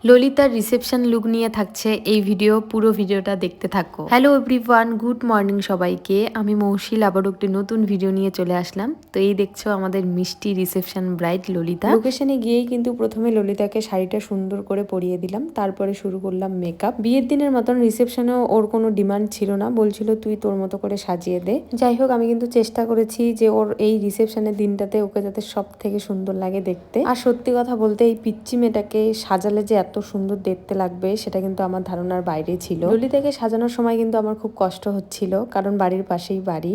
ললিতার reception look নিয়ে থাকছে এই ভিডিও, পুরো ভিডিওটা দেখতে থাকো। হ্যালো এভরিওয়ান, গুড মর্নিং সবাইকে। আমি মৌশিল আবারও একটি নতুন ভিডিও নিয়ে চলে আসলাম। তো এই দেখছো আমাদের মিষ্টি রিসেপশন ব্রাইড ললিতা। লোকেশনে গিয়েই কিন্তু প্রথমে ললিতাকে শাড়িটা সুন্দর করে পরিয়ে দিলাম, তারপরে শুরু করলাম মেকআপ। বিয়ের দিনের মতন রিসেপশনেও ওর কোনো ডিমান্ড ছিল না, বলছিল তুই তোর মতো করে সাজিয়ে দে। যাই হোক, আমি কিন্তু চেষ্টা করেছি যে ওর এই রিসেপশনের দিনটাতে ওকে যাতে সব থেকে সুন্দর লাগে দেখতে। আর সত্যি কথা বলতে এই পিচ্চি মেয়েটাকে সাজালে যে এত সুন্দর দেখতে লাগবে সেটা কিন্তু আমার ধারণার বাইরে ছিল। ললিতাকে সাজানোর সময় কিন্তু আমার খুব কষ্ট হচ্ছিল, কারণ বাড়ির পাশেই বাড়ি,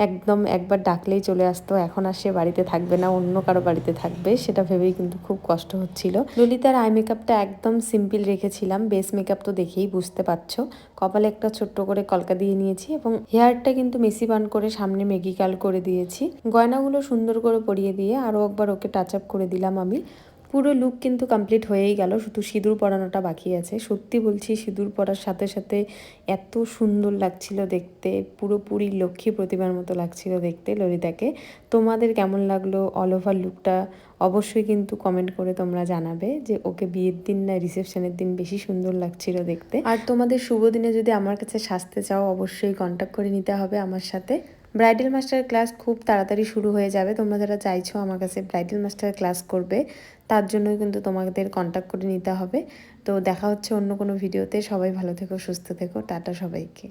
একদম একবার ডাকলেই চলে আসতো। এখন আর সে বাড়িতে থাকবে না, অন্য কারো বাড়িতে থাকবে, সেটা ভেবেই কিন্তু খুব কষ্ট হচ্ছিল। ললিতার আই মেকআপটা একদম সিম্পল রেখেছিলাম, বেস মেকআপ তো দেখেই বুঝতে পারছো। কপালে একটা ছোট্ট করে কলকা দিয়ে নিয়েছি এবং হেয়ারটা কিন্তু মেসি বান করে সামনে মেগি কার্ল করে দিয়েছি। গয়নাগুলো সুন্দর করে পরিয়ে দিয়ে আরও একবার ওকে টাচ আপ করে দিলাম আমি। পুরো লুক কিন্তু কমপ্লিট হয়েই গেল, শুধু সিঁদুর পরানোটা বাকি আছে। সত্যি বলছি, সিঁদুর পরার সাথে সাথে এত সুন্দর লাগছিল দেখতে, পুরোপুরি লক্ষ্মী প্রতিমার মতো লাগছিল দেখতে ললিতাকে। তোমাদের কেমন লাগলো অল ওভার লুকটা অবশ্যই কিন্তু কমেন্ট করে তোমরা জানাবে যে ওকে বিয়ের দিন না রিসেপশনের দিন বেশি সুন্দর লাগছিল দেখতে। আর তোমাদের শুভ দিনে যদি আমার কাছে সাজতে চাও অবশ্যই কন্ট্যাক্ট করে নিতে হবে আমার সাথে। ব্রাইডাল মাস্টার ক্লাস খুব তাড়াতাড়ি শুরু হয়ে যাবে। তোমরা যারা চাইছো আমার কাছে ব্রাইডাল মাস্টার ক্লাস করবে, তার জন্যই কিন্তু তোমাদের কন্ট্যাক্ট করে নিতে হবে। তো দেখা হচ্ছে অন্য কোনো ভিডিওতে। সবাই ভালো থেকো, সুস্থ থেকো, টাটা সবাইকে।